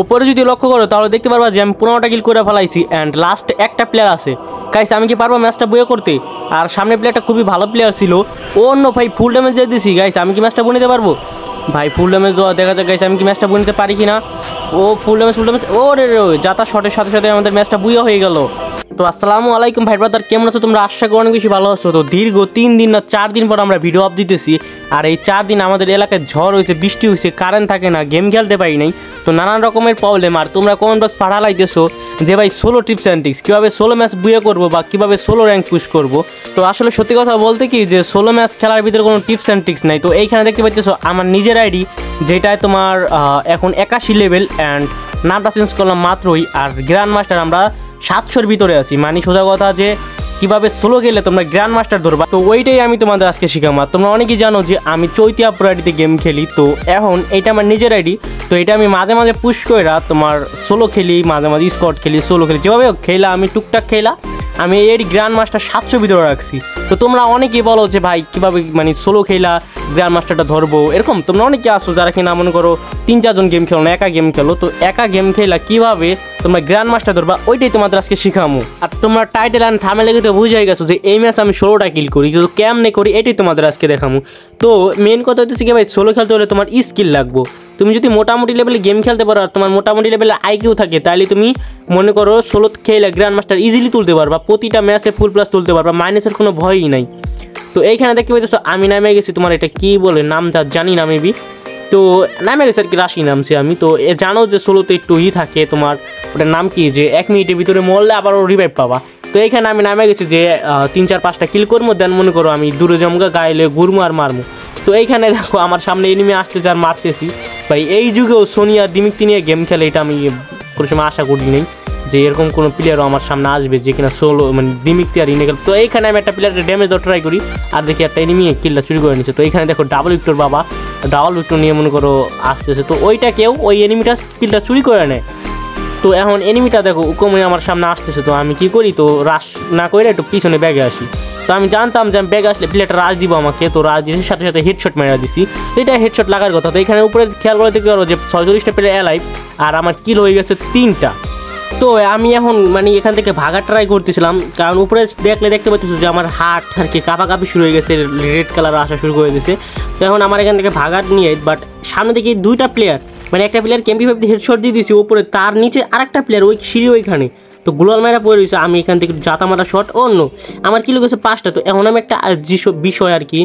উপরে যদি লক্ষ্য করো তাহলে দেখতে পারবা যে আমি 15টা কিল করে ফেলাইছি অ্যান্ড লাস্ট একটা প্লেয়ার আছে। গাইস আমি কি পারবো ম্যাচটা বয়ে করতে? আর সামনে প্লেয়ারটা খুবই ভালো প্লেয়ার ছিল। অন্য ভাই ফুল ড্যামেজ দিয়ে দিছি। গাইস আমি কি ম্যাচটা বয়ে নিতে পারবো? ভাই ফুল ড্যামেজ দেওয়া দেখা যাক গাইস আমি কি ম্যাচটা বয়ে নিতে পারি কিনা। ও ফুল ড্যামেজ ও রে যাতা শটের সাথে সাথে আমাদের ম্যাচটা বুইয়া হয়ে গেল। তো আসসালামু আলাইকুম ভাই ব্রাদার, কেমন আছো তোমরা? আশা করি অনেক বেশি ভালো আছো। তো দীর্ঘ 3 দিন না 4 দিন পর আমরা ভিডিও আপ দিতেছি। আর এই 4 দিন আমাদের এলাকায় ঝড় হয়েছে, বৃষ্টি হয়েছে, কারেন্ট থাকে না, গেম খেলতে পারি নাই, তো নানান রকমের প্রবলেম। আর তোমরা কমেন্ট বক্স পাঠালাইতেছো যে ভাই সোলো টিপস অ্যান্ড ট্রিক্স কীভাবে সোলো ম্যাচ বুয়ে করবো বা কীভাবে সোলো র্যাঙ্ক পুশ করবো। তো আসলে সত্যি কথা বলতে কি যে সোলো ম্যাচ খেলার ভিতরে কোনো টিপস অ্যান্ড ট্রিক্স নাই। তো এইখানে দেখতে পাচ্ছ আমার নিজের আইডি, যেটায় তোমার এখন 81 লেভেল অ্যান্ড নামটা চেঞ্জ করলাম মাত্রই। আর গ্র্যান্ড মাস্টার আমরা 700-র ভিতরে আছি। মানে সোজা কথা যে কীভাবে সোলো গেলে তোমরা গ্র্যান্ড মাস্টার ধরবা, তো ওইটাই আমি তোমাদের আজকে শিখাবো। তোমরা অনেকেই জানো যে আমি চৈতিয়া প্রো আইডিতে গেম খেলি। তো এখন এটা আমার নিজের আইডি, তো এটা আমি মাঝে মাঝে পুশ করে তোমার সোলো খেলি, মাঝে মাঝে স্কোয়াড খেলি, সোলো খেলি, যেভাবে খেলা আমি টুকটাক খেলা আমি এর গ্র্যান্ড মাস্টার 700 ভিতরে রাখছি। তো তোমরা অনেকেই বলো যে ভাই কীভাবে মানে সোলো খেলা গ্র্যান্ড মাস্টারটা ধরবো, এরকম তোমরা অনেকে আসো যারা কিনা মনে করো 3-4 জন গেম খেলো না, একা গেম খেলো। তো একা গেম খেলা কীভাবে তোমরা গ্র্যান্ড মাস্টার ধরবা ওইটাই তোমাদের আজকে শিখামো। আর তোমরা টাইটেল অ্যান্ড থাম্বনেল দেখে তো বুঝে গেছো যে এই ম্যাচ আমি 16টা কিল করি, কিন্তু কেমনে করি এটাই তোমাদের আজকে দেখামো। তো মেন কথা হচ্ছে কি ভাই, সোলো খেলতে হলে তোমার স্কিল লাগবো। তুমি যদি মোটামুটি লেভেলে গেম খেলতে পারো আর তোমার মোটামুটি লেভেলে আইকিউ থাকে, তাহলে তুমি মনে করো সোলো খেলে গ্র্যান্ড মাস্টার ইজিলি তুলতে পারবা, প্রতিটা ম্যাচে ফুল প্লাস তুলতে পারবা, মাইনাসের কোনো ভয়ই নাই। তো এইখানে দেখতে পাইতেছো আমি নামে গেছি, তোমার এটা কি বলে নামটা জানি না মেবি, তো নামে গেছে আর কি, রাশি নামছে আমি। তো জানো যে সোলোতে একটু থাকে তোমার ওটার নাম কি, যে 1 মিনিটের ভিতরে মরলে আবারও রিভাইভ পাবা। তো এইখানে আমি নামে গেছি যে 3-4-5টা কিল করবো, দেন মনে করো আমি দূরে জমগা গাইলে ঘুরমু আর মারমু। তো এইখানে দেখো আমার সামনে এনিমি আসতেছে আর মারতেছি। ভাই এই যুগেও সোনিয়া দিমিক্তি নিয়ে গেম খেলে এটা আমি কোনো সময় আশা করি নেই যে এরকম কোনো প্লেয়ারও আমার সামনে আসবে যে কিনা সোলো মানে দিমিক্তি আর ইনে গেল। তো এইখানে আমি একটা প্লেয়ারকে ড্যামেজ দেওয়ার ট্রাই করি আর দেখি একটা এনিমি কিলটা চুরি করে নিচ্ছে। তো এইখানে দেখো ডাবল উইক্টর বাবা, ডাবল উইক্টর নিয়ে মনে করো আসতেছে। তো ওইটা কেউ ওই এনিমিটা কিলটা চুরি করে নেয়। তো এখন এনিমিটা দেখো কমে আমার সামনে আসতেছে। তো আমি কি করি, তো রাশ না করে একটু পিছনে ব্যাগে আসি। তো আমি জানতাম যে আমি ব্যাগে আসলে প্লেয়ারটা রাশ দিব আমাকে, তো রাশ দিয়ে সাথে সাথে হেডশট মেরা দিছি। তো এটা হেডশট লাগার কথা। তো এখানে উপরে খেয়াল করে দেখতে পারো যে 46টা প্লেয়ার অ্যালাইভ আর আমার কিল হয়ে গেছে 3টা। তো আমি এখন মানে এখান থেকে ভাগার ট্রাই করতেছিলাম, কারণ উপরে দেখলে দেখতে পাচ্ছি যে আমার হার্ট আর কি কাঁপাকাঁপি শুরু হয়ে গেছে, রেড কালার আসা শুরু করে দিয়েছে। তো এখন আমার এখান থেকে ভাগার নিয়ে, বাট সামনে দেখি 2টা প্লেয়ার, মানে একটা প্লেয়ার MP5 হেডশট দিয়ে দিয়েছি উপরে, তার নিচে আরেকটা প্লেয়ার ওই সিঁড়ি ওইখানে, তো গ্লোয়াল মারা পড়ে রয়েছে। আমি এখান থেকে জাতা মারা শট অন্য আমার কিলো গেছে 5টা। তো এখন আমি একটা বিষয় আর কি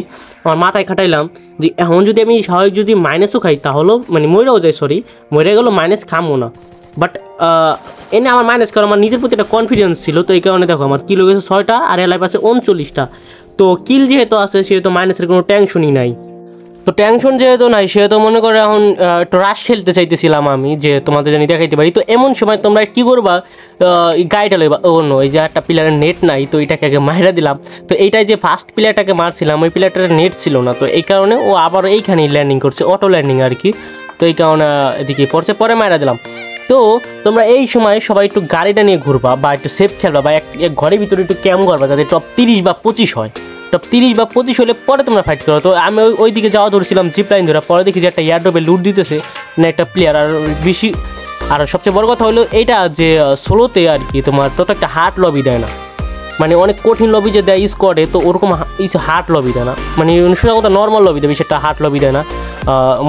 আমার মাথায় খাটাইলাম যে এখন যদি আমি স্বাভাবিক যদি মাইনাসও খাই তাহলেও মানে মরেও যায়, মরে গেলেও মাইনাস খামো না। বাট এনে আমার মাইনাস কারণ আমার নিজের প্রতি একটা কনফিডেন্স ছিল। তো এই কারণে দেখো আমার কিলো গেছে 6টা আর এলাইভ আছে 39টা। তো কিল যেহেতু আছে সেহেতু মাইনাসের কোনো টেনশনই নাই। তো টেনশন যেহেতু নাই সেহেতু মনে করে এখন একটু রাশ খেলতে চাইতেছিলাম আমি, যে তোমাদের জানি দেখাইতে পারি। তো এমন সময় তোমরা কী করবা, গাড়িটা লইবা অন্য ওই যে একটা প্লেয়ারের নেট নাই, তো এটাকে আগে মাইরা দিলাম। তো এইটাই যে ফার্স্ট প্লেয়ারটাকে মারছিলাম ওই প্লেয়ারটার নেট ছিল না, তো এই কারণে ও আবার এইখানেই ল্যান্ডিং করছে, অটো ল্যান্ডিং আর কি। তো এই কারণে এদিকে পড়ছে, পরে মাইরা দিলাম। তো তোমরা এই সময় সবাই একটু গাড়িটা নিয়ে ঘুরবা বা একটু সেফ খেলবা বা এক ঘরের ভিতরে একটু ক্যাম্প করবা যাতে টপ 30 বা 25 হয়। টপ 30 বা 25 হলে পরে তোমরা ফাইট করো। তো আমি ওই দিকে যাওয়া ধরছিলাম জিপ লাইন ধরে, পরে দেখি যে একটা এয়ারড্রপে লুট দিতেছে না একটা প্লেয়ার। আর বেশি আর সবচেয়ে বড় কথা হলো এইটা যে সোলোতে আর কি তোমার তত একটা হার্ড লবি দেয় না, মানে অনেক কঠিন লবি যে দেয় স্কোয়াডে, তো ওরকম হার্ড লবি দেয় না, মানে সোজা কথা নর্মাল লবি দেবে, সেটা হার্ড লবি দেয় না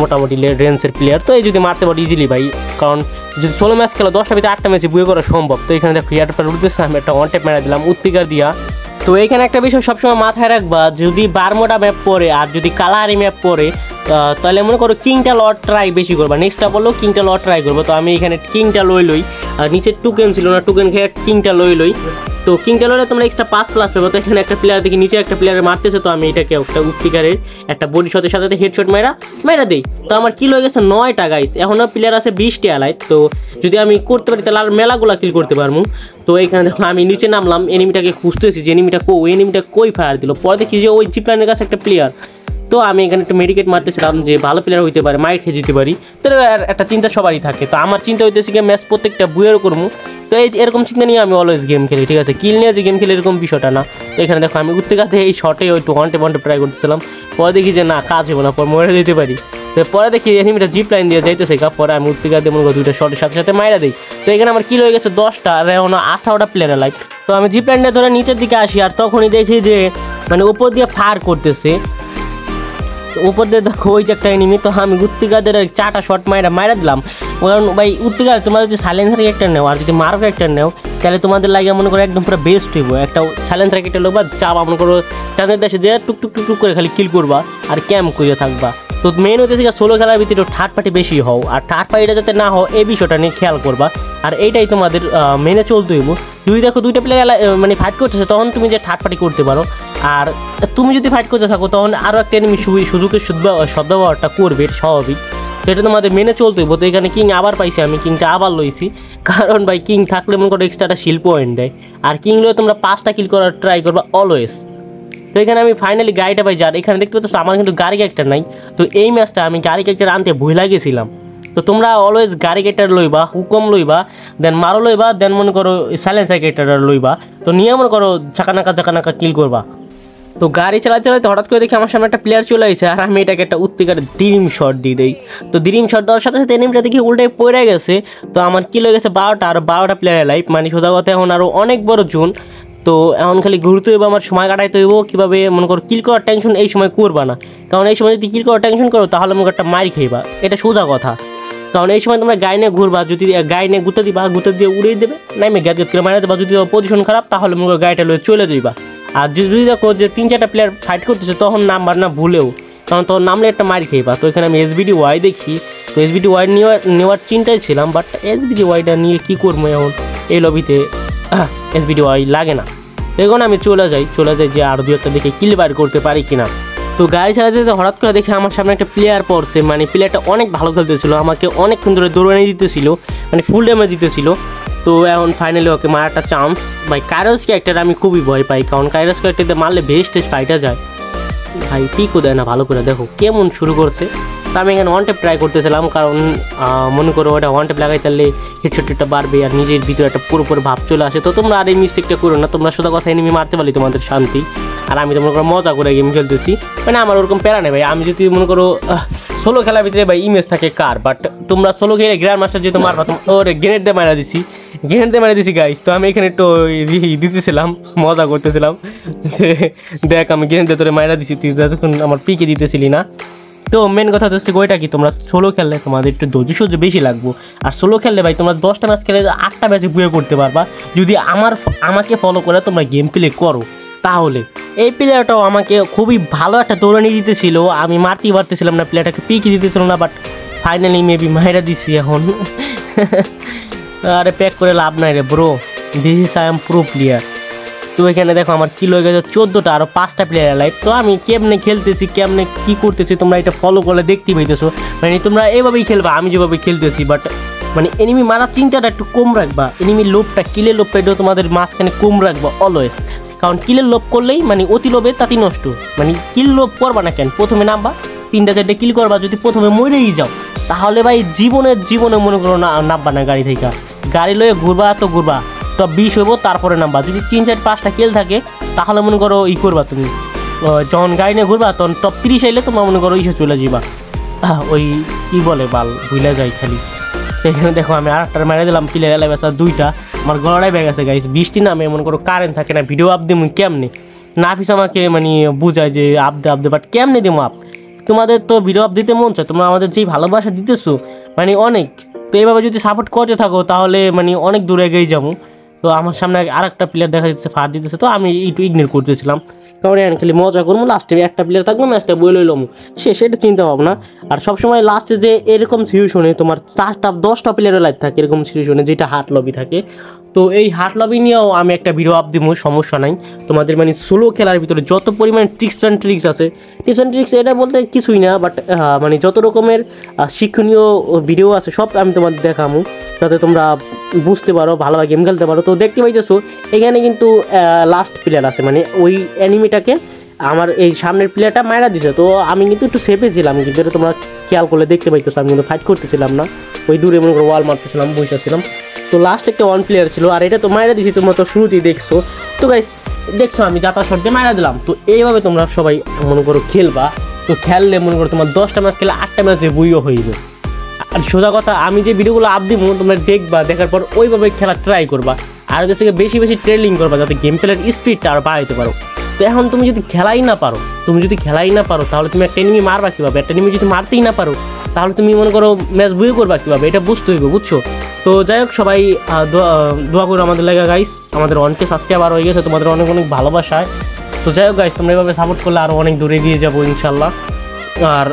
মোটামুটি রেঞ্জের প্লেয়ার। তো এই যদি মারতে পারি ইজিলি ভাই, কারণ যদি 16 ম্যাচ খেলো 10টা ভিতরে 8টা ম্যাচে বুয়ে করা সম্ভব। তো এখানে দেখো এয়ারড্রপটা উঠতেছে, আমি একটা ওয়ান ট্যাপ মেরা দিলাম উৎপিকার দিয়া। তো এইখানে একটা বিষয় সবসময় মাথায় রাখবা, যদি বারমোটা ম্যাপ পড়ে আর যদি কালারি ম্যাপ পড়ে তাহলে মনে করো কিংটা লট ট্রাই বেশি করবা, নেক্সটটা বললো কিংটা লট ট্রাই করবো। তো আমি এখানে কিংটা লই আর নিচে টুকেন ছিল না, টুকেন খেয়ে কিংটা লই। তো কিংটা লইলে তোমরা এক্সট্রা 5 প্লাস পাবো। তো এখানে একটা প্লেয়ার দেখি নিচে একটা প্লেয়ার মারতেছে, তো আমি এটাকে একটা উৎপিকারের একটা বডি শটের সাথে হেডশট মেরা দিই। তো আমার কিল হয়ে গেছে 9টা গাইস, এখনও প্লেয়ার আছে 20টা অ্যালাইভ। তো যদি আমি করতে পারি তাহলে আর মেলাগুলা কিল করতে পারবো। তো এইখানে দেখো আমি নিচে নামলাম, এনিমিটাকে খুঁজতেছি যে এনিমিটা কই ফায়ার দিল। পরে দেখি যে ওই জিপলাইনের কাছে একটা প্লেয়ার। তো আমি এখানে একটু মেডিকেট মারতেছিলাম যে ভালো প্লেয়ার হইতে পারে, মাইর খেয়ে যেতে পারি। তো একটা চিন্তা সবারই থাকে। তো আমার চিন্তা হইতেছে কি ম্যাচ প্রত্যেকটা বুয়েরও করবো। তো এরকম চিন্তা নিয়ে আমি অলওয়েজ গেম খেলি, ঠিক আছে, কিল নিয়ে যে গেম খেলি এরকম বিষয়টা না। তো এখানে দেখো আমি উঠতে গাতে এই শটে ওই ওয়ান ট্যাপ ট্রাই করতেছিলাম, পরে দেখি যে না কাজ হবে না, পর মরে যেতে পারি। তো পরে দেখি এনিমিটা জিপ লাইন দিয়ে যাইতেছে, পরে আমি উত্তিকা দিয়ে মনে করো 2টা শটের সাথে সাথে মাইরা দিই। তো এখানে আমার কিল হয়ে গেছে 10টা, আর এখন 18টা প্লেয়ার লাইক। তো আমি জিপ লাইনটা ধরে নিচের দিকে আসি, আর তখনই দেখি যে মানে উপর দিয়ে ফায়ার করতেছে, উপর দিয়ে দেখো ওই যে একটা এনিমি। তো আমি উত্তিকাদের 4টা শট মাইরা দিলাম। কারণ ভাই উত্তিকা তোমরা যদি সাইলেন্সার একটা নেও আর যদি মার্ক একটা নেও তাহলে তোমাদের লাগে মনে করো একদম পুরো বেস্ট হইব। একটা সাইলেন্সার একটা লোক বা চাপা মনে করো চাঁদের দেশে যে টুক টুক টুক করে খালি কিল করবা আর ক্যাম্প করে থাকবা। তো মেন হইতেছে সোলো খেলার ভিতরে থার্ড পার্টি বেশি হও, আর থার্ড পার্টিটা যাতে না হও এই বিষয়টা নিয়ে খেয়াল করবা। আর এইটাই তোমাদের মেনে চলতে হইব। যদি দেখো 2টা প্লেয়ার মানে ফাইট করতেছে তখন তুমি যে থার্ড পার্টি করতে পারো, আর তুমি যদি ফাইট করতে থাকো তখন আরও একটা এনিমি সুযোগের সদ্ব্যবহারটা করবে, স্বাভাবিক। সেটা তোমাদের মেনে চলতে হইব। তো এখানে কিং আবার পাইছি, আমি কিংটা আবার লইছি, কারণ ভাই কিং থাকলে মনে করো এক্সট্রাটা শিল পয়েন্ট দেয়। আর কিং লয়ে তোমরা 5টা কিল করার ট্রাই করবা অলওয়েজ। তো এখানে আমি ফাইনালি গাড়িটা পাই, যার এখানে দেখতে পাচ্ছ আমার কিন্তু গাড়ি ক্যারেক্টার নাই। তো এই ম্যাচটা আমি গাড়ি ক্যারেক্টার আনতে ভুলে গেছিলাম। তো তোমরা অলওয়েজ গাড়ি ক্যারেক্টার লইবা, হুকম লইবা, দেন মারো লইবা, দেন মনে করো সাইলেন্সার ক্যারেক্টার লইবা। তো নিয়ে মনে করো চাকানাকা কিল করবা। তো গাড়ি চালাতে হঠাৎ করে দেখি আমার সামনে একটা প্লেয়ার চলে আসছে, আর আমি এটাকে একটা উত্তেকার ড্রিম শট দিয়ে দিই। তো ড্রিম শট দেওয়ার সাথে সাথে এনিমিটা দেখি উল্টায় পড়ে গেছে। তো আমার কিল হয়ে গেছে 12টা, আর 12টা প্লেয়ারের লাইফ, মানে সোজা কথা এখন আরও অনেক বড় জোন। তো এখন খালি ঘুরতে হইব, আমার সময় কাটাইতে হইব কীভাবে মনে করো কিল করার টেনশন এই সময় করবা না, কারণ এই সময় যদি কিল করার টেনশন করো তাহলে মনে একটা মার খাইবা, এটা সোজা কথা। কারণ এই সময় তোমরা গাড়ি নিয়ে ঘুরবা, যদি গাড়ি নিয়ে গুঁতে দিবা, গুঁতে দিয়ে উড়িয়ে দেবে, নাইমে গ্যাদ করে মারা দেবা। যদি পজিশন খারাপ তাহলে মনে করো গাড়িটা লয়ে চলে যাইবা। আর যদি দেখো যে 3-4টা প্লেয়ার ফাইট করতেছে তখন নামবার না ভুলেও, কারণ তখন নামলে একটা মার খাইবা। তো এখানে আমি SBDY দেখি, তো SBDY নেওয়ার চিন্তায় ছিলাম, বাট SBDYটা নিয়ে কী করবো এখন এই লবিতে, SBDY লাগে না। তো এখন আমি চলে যাই যে আর 2-একটা দেখে কিল বার করতে পারি কিনা। তো গাড়ি চালাতে হঠাৎ করে দেখে আমার সামনে একটা প্লেয়ার পড়ছে, মানে প্লেয়ারটা অনেক ভালো খেলতেছিল, আমাকে অনেকক্ষণ ধরে দৌড়ানি দিতেছিল, মানে ফুল ড্যামেজ দিতেছিল। তো এখন ফাইনালি ওকে মারাটা চান্স। ভাই কাইরোস ক্যারেক্টার আমি খুবই ভয় পাই, কারণ কাইরোস ক্যারেক্টারতে মারলে বেস্ট ফাইটা যায় ভাই, পিকও দেয় না ভালো করে। দেখো কেমন শুরু করছে। তো আমি এখানে ওয়ান টেপ ট্রাই করতেছিলাম, কারণ মনে করো ওটা ওয়ান টেপ লাগাই তাহলে হেডশটটা বাড়বে আর নিজের ভিতরে একটা পুরোপুরি ভাব চলে আসে। তো তোমরা আর এই মিস্টেকটা করো না, তোমরা সোজা কথা এনিমি মারতে পারলি তোমাদের শান্তি। আর আমি তো মনে করো মজা করে গেম খেলতেছি, মানে আমার ওরকম প্যারা নেই ভাই। আমি যদি মনে করো সোলো খেলার ভিতরে ভাই ইমেজ থাকে কার, বাট তোমরা সোলো খেলে গ্র্যান্ড মাস্টার যেহেতু মারবা, ওর গ্রেনেড দিয়ে মারা দিছি গাইস। তো আমি এখানে একটু দিতেছিলাম, মজা করতেছিলাম, দেখ আমি গ্রেনেড দিয়ে তোরে মারা দিছি, তুই তখন আমার পিকে দিতেছিলি না। তো মেন কথা হচ্ছে ওইটা কি, তোমরা সোলো খেললে তোমাদের একটু ধৈর্য সহ্য বেশি লাগবো। আর সোলো খেললে ভাই তোমরা 10টা ম্যাচ খেলে 8টা ম্যাচে বুয়ে করতে পারবা, যদি আমাকে ফলো করে তোমরা গেম প্লে করো। তাহলে এই প্লেয়ারটাও আমাকে খুবই ভালো একটা দৌড়ানি দিতেছিল, আমি মারতেই পারতেছিলাম না, প্লেয়ারটাকে পিকে দিতেছিল না, বাট ফাইনালি মেবি মাইরা দিছি এখন। আরে প্যাক করে লাভ নাই রে bro, this is I am pro player. তো এখানে দেখো আমার কিল হয়ে গেছে 14টা, আরও 5টা প্লেয়ার লাইভ। তো আমি কেমনে খেলতেছি, কেমনে কী করতেছি তোমরা এটা ফলো করলে দেখতেই পাইতেছো। মানে তোমরা এইভাবেই খেলবা আমি যেভাবে খেলতেছি, বাট মানে এনিমি মারার চিন্তাটা একটু কম রাখবা, এনিমির লোভটা কিলের লোভটা এটাও তোমাদের মাঝখানে কম রাখবা অলওয়েজ। কারণ কিলের লোভ করলেই মানে অতি লোভে তাতেই নষ্ট, মানে কিল লোভ করবা না কেন, প্রথমে নামবা 3টা-4টে কিল করবা, যদি প্রথমে মরেই যাও তাহলে ভাই জীবনে মনে করো না নামবা না গাড়ি থেকে, গাড়ি লয়ে ঘুরবা তো ঘুরবা, তো 20 হইব তারপরে নামবা। যদি 3-4-5টা কিল থাকে তাহলে মনে করো ই করবা, তুমি যখন গাড়ি নিয়ে ঘুরবা তখন টপ 30 আইলে তোমরা মনে করো ইসে চলে যাবা, ওই কী বলে বাল ভুলে যাই খালি। সেখানে দেখো আমি আরেকটা মেরে দিলাম, প্লেয়ার এলাই বেসা 2টা, আমার গলাটাই বেগে গেছে গাইস। বৃষ্টি নামে মনে করো কারেন্ট থাকে না, ভিডিও আপ দিমু কেমনে, নাফিস আমাকে মানে বুঝায় যে আপ দে বাট কেমনে দিমু আপ। তোমাদের তো ভিডিও আপ দিতে মন চায়, তোমরা আমাদের যেই ভালোবাসা দিতেছো মানে অনেক, তো এইভাবে যদি সাপোর্ট করতে থাকো তাহলে মানে অনেক দূরে এগিয়ে যাবো। তো আমার সামনে আরেকটা প্লেয়ার দেখা যাচ্ছে ফার দিতেছে, তো আমি একটু ইগনোর করতেছিলাম, কারণ খালি মজা করবো, লাস্টে একটা প্লেয়ার থাকবো ম্যাচটা বই লইলাম সেটা চিন্তা ভাবনা। আর সবসময় লাস্টে যে এরকম সিচুয়েশনে তোমার 4-10টা প্লেয়ারের লাইফ থাকে, এরকম সিচুয়েশনে যেটা হার্ট লবি থাকে, তো এই হার্ট লবি নিয়েও আমি একটা ভিডিও আপ দিব, সমস্যা নাই। তোমাদের মানে সোলো খেলার ভিতরে যত পরিমাণে টিপস অ্যান্ড ট্রিক্স এটা বলতে কিছুই না, বাট মানে যত রকমের শিক্ষণীয় ভিডিও আছে সব আমি তোমাদের দেখাবো, যাতে তোমরা বুঝতে পারো, ভালোভাবে গেম খেলতে পারো। তো দেখতে পাইতেছো এখানে কিন্তু লাস্ট প্লেয়ার আছে, মানে ওই অ্যানিমিটাকে আমার এই সামনের প্লেয়ারটা মারা দিছে। তো আমি কিন্তু একটু সেফে ছিলাম, কিন্তু এটা তোমরা খেয়াল করলে দেখতে পাইতেছো আমি কিন্তু ফাইট করতেছিলাম না, ওই দূরে মনে করো ওয়াল মারতেছিলাম, বসেছিলাম। তো লাস্ট একটা ওয়ান প্লেয়ার ছিল, আর এটা তো মারা দিছি তোমরা তো শুরুতেই দেখছো। তো গাইস দেখছো আমি যাতা শট দিয়ে মারা দিলাম। তো এইভাবে তোমরা সবাই মনে করো খেলবা, তো খেললে মনে করো তোমার 10টা ম্যাচ খেলে 8টা ম্যাচে বইও হইবে। আর সোজা কথা, আমি যে ভিডিওগুলো আপ দিব তোমরা দেখবা, দেখার পর ওইভাবে খেলা ট্রাই করবা, আর ওদের থেকে বেশি বেশি ট্রেনিং করবা যাতে গেম প্লের স্পিডটা আর বাড়াইতে পারো। তো এখন তুমি যদি খেলাই না পারো তাহলে তুমি একটা এনিমি মারবা কীভাবে? একটা এনিমি যদি মারতেই না পারো তাহলে তুমি মনে করো ম্যাচ বই করবা কীভাবে? এটা বুঝতে হইবে, বুঝছো? তো যাই হোক, সবাই দোয়া করো আমাদের লাগে গাইস। আমাদের অনেকে সাবস্ক্রাইবার হয়ে গেছে তোমাদের অনেক অনেক ভালোবাসায়। তো যাই হোক গাইস, তোমরা এভাবে সাপোর্ট করলে আরও অনেক দূরে এগিয়ে যাবো ইনশাল্লাহ। আর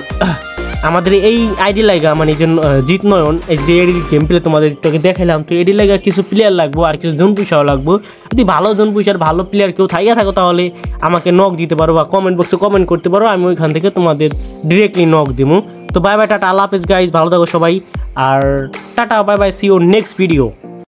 আমাদের এই আইডি লাগা মানে যে জিত নয়ন, এই যে এডি গেম প্লে তোমাদের তোকে দেখাইলাম, তো এডি লাগা কিছু প্লেয়ার লাগবো আর কিছু জোন পয়সাও লাগবো। যদি ভালো জোন পয়সার ভালো প্লেয়ার কেউ থাকো তাহলে আমাকে নক দিতে পারো বা কমেন্ট বক্সে কমেন্ট করতে পারো, আমি ওইখান থেকে তোমাদের ডিরেক্টলি নক দিব। তো বাই বাই, টাটা, আল্লাহ হাফেজ গাইস, ভালো থাকো সবাই, আর tata, bye bye, see you next video.